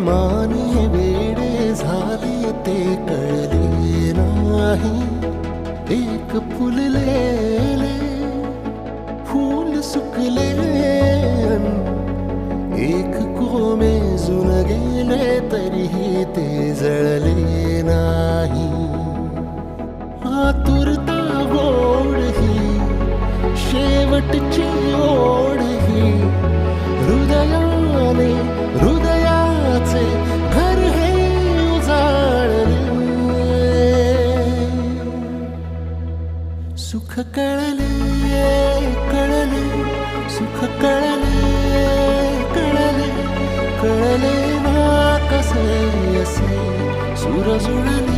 मानी हे वेडे झाले ते कळले नाही. एक फुललेले फूल सुकले, एक कोमेजून गेले तरीही ते जळले नाही. आतुरता गोड ही शेवटची ओढ ही, हृदयाने हृदयाचे घर हे उजाळले. सुख कळले कळले, सुख कळले कळले, कळले ना कसे असे सूर जुळले.